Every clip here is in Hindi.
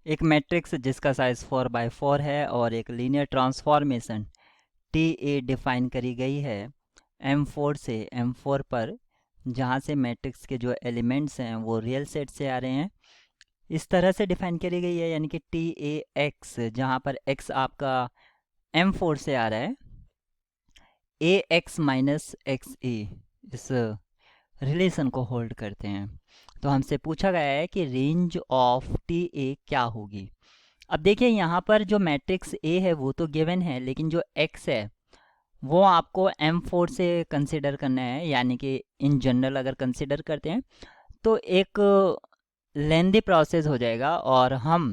एक मैट्रिक्स जिसका साइज 4x4 है और एक linear transformation T A define करी गई है M4 से M4 पर, जहाँ से मैट्रिक्स के जो एलिमेंट्स हैं वो रियल सेट से आ रहे हैं। इस तरह से डिफाइन करी गई है, यानी कि टी ए एक्स, जहाँ पर x आपका M4 से आ रहा है, ए एक्स माइनस एक्स ए, इस रिलेशन को होल्ड करते हैं। तो हमसे पूछा गया है कि रेंज ऑफ टी ए क्या होगी। अब देखिए यहाँ पर जो मैट्रिक्स ए है वो तो गिवन है, लेकिन जो एक्स है वो आपको M4 से कंसिडर करना है, यानी कि इन जनरल अगर कंसिडर करते हैं तो एक लेंदी प्रोसेस हो जाएगा और हम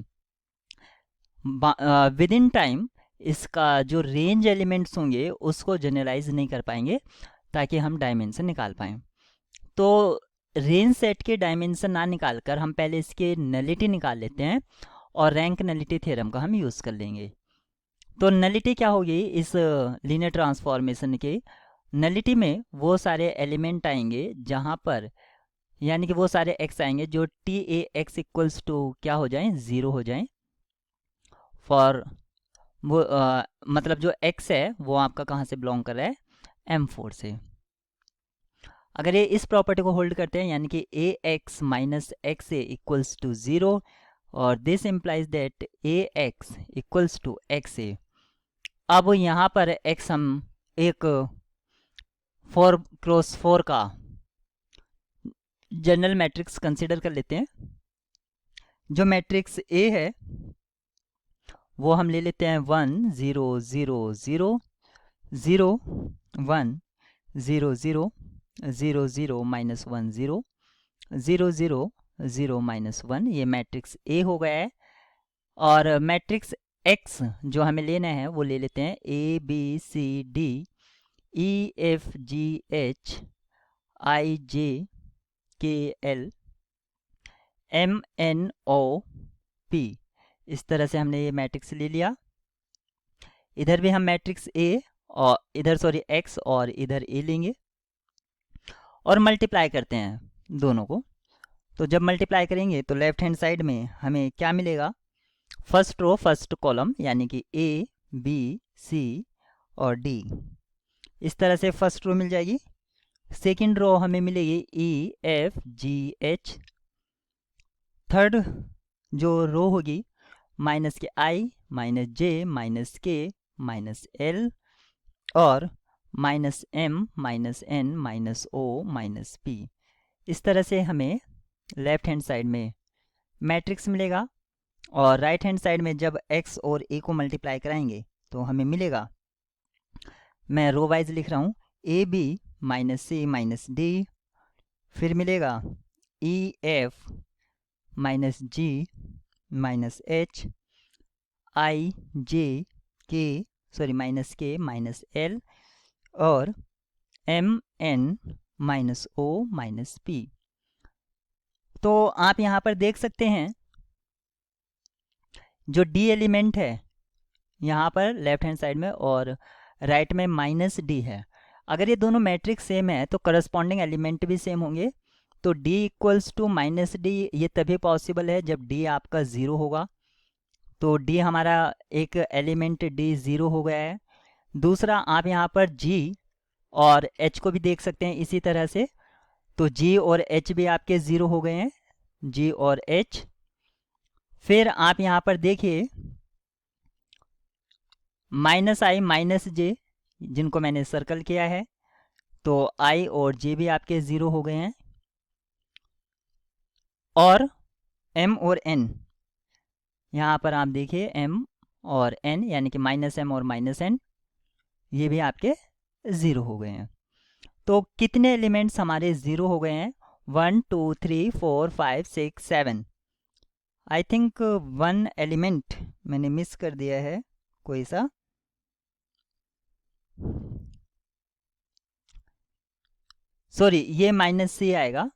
विद इन टाइम इसका जो रेंज एलिमेंट्स होंगे उसको जनरलाइज नहीं कर पाएंगे ताकि हम डायमेंशन निकाल पाएँ। तो रेंज सेट के डायमेंशन ना निकाल कर हम पहले इसके नलिटी निकाल लेते हैं और रैंक नलिटी थ्योरम का हम यूज़ कर लेंगे। तो नलिटी क्या होगी इस लीनियर ट्रांसफॉर्मेशन के? नलिटी में वो सारे एलिमेंट आएंगे जहाँ पर, यानी कि वो सारे एक्स आएंगे जो t a x equals to क्या हो जाएं, 0 हो जाएं। फॉर वो मतलब जो एक्स है वो आपका कहाँ से बिलोंग कर रहा है, M4 से। अगर ये इस प्रॉपर्टी को होल्ड करते हैं, यानी कि A x minus x A equals to 0, और this implies that A x equals to x A. अब यहाँ पर x हम एक 4x4 का जनरल मैट्रिक्स कंसिडर कर लेते हैं। जो मैट्रिक्स A है वो हम ले लेते हैं 1 0 0 0 0 1 0 0 0 0 माइनस 1 0 0 0 0 माइनस 1, ये मैट्रिक्स A हो गया है। और मैट्रिक्स X जो हमें लेना है वो ले लेते हैं A B C D E F G H I J K L M N O P। इस तरह से हमने ये मैट्रिक्स ले लिया। इधर भी हम मैट्रिक्स A और इधर X और इधर A लेंगे और मल्टीप्लाई करते हैं दोनों को। तो जब मल्टीप्लाई करेंगे तो लेफ्ट हैंड साइड में हमें क्या मिलेगा, फर्स्ट रो फर्स्ट कॉलम, यानी कि A B C और D। इस तरह से फर्स्ट रो मिल जाएगी। सेकंड रो हमें मिलेगी E F G H। Third जो रो होगी माइनस के I minus J minus K minus L और minus M minus N minus O minus P। इस तरह से हमें लेफ्ट हैंड साइड में मैट्रिक्स मिलेगा। और राइट हैंड साइड में जब x और a को मल्टीप्लाई कराएंगे तो हमें मिलेगा, मैं रो वाइज लिख रहा हूँ, A B minus C minus D, फिर मिलेगा E F minus G minus H I J K minus K minus L और M N minus O minus P. तो आप यहाँ पर देख सकते हैं जो डी एलिमेंट है यहाँ पर लेफ्ट हैंड साइड में और राइट में माइनस डी है। अगर ये दोनों मैट्रिक्स सेम है तो करस्पॉन्डिंग एलिमेंट भी सेम होंगे। तो d equals to minus d ये तभी पॉसिबल है जब d आपका 0 होगा। तो d हमारा एक एलिमेंट d 0 हो गया है। दूसरा आप यहाँ पर g और h को भी देख सकते हैं इसी तरह से। तो g और h भी आपके 0 हो गए हैं, g और h। फिर आप यहाँ पर देखिए माइनस आई माइनस जे, जिनको मैंने सर्कल किया है, तो i और j भी आपके 0 हो गए हैं। और m और n, यहाँ पर आप देखिए m और n, यानी कि माइनस m और माइनस n, ये भी आपके 0 हो गए हैं। तो कितने एलिमेंट्स हमारे 0 हो गए हैं? 1 2 3 4 5 6 7। आई थिंक 1 एलिमेंट मैंने मिस कर दिया है कोई सा। सॉरी, ये माइनस सी आएगा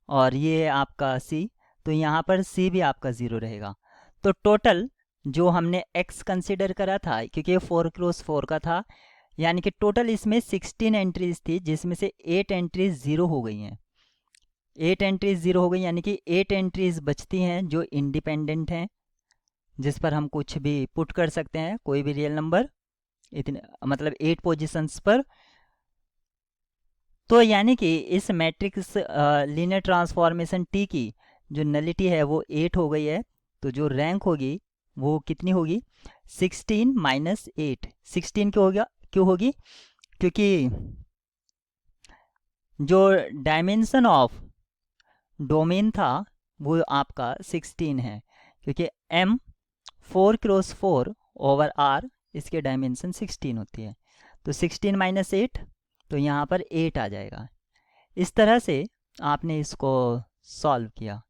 और ये आपका सी, तो यहाँ पर सी भी आपका 0 रहेगा। तो टोटल जो हमने x कंसिडर करा था, क्योंकि ये 4x4 का था, यानी कि टोटल इसमें 16 एंट्रीज थी, जिसमें से 8 एंट्रीज 0 हो गई हैं। 8 एंट्रीज 0 हो गई, यानी कि 8 एंट्रीज बचती हैं जो इंडिपेंडेंट हैं, जिस पर हम कुछ भी पुट कर सकते हैं, कोई भी रियल नंबर, इतने मतलब 8 पोजीशंस पर। तो यानी कि इस मैट्रिक्स लीनियर ट्रांसफॉर्मेशन टी की जो नलिटी है वो 8 हो गई है। तो जो रैंक होगी वो कितनी होगी, 16 माइनस 8। 16 क्यों हो गया, क्यों होगी, क्योंकि जो डायमेंशन ऑफ डोमेन था वो आपका 16 है, क्योंकि m 4x4 ओवर r इसके डायमेंशन 16 होती है। तो 16 माइनस 8, तो यहाँ पर 8 आ जाएगा। इस तरह से आपने इसको सॉल्व किया।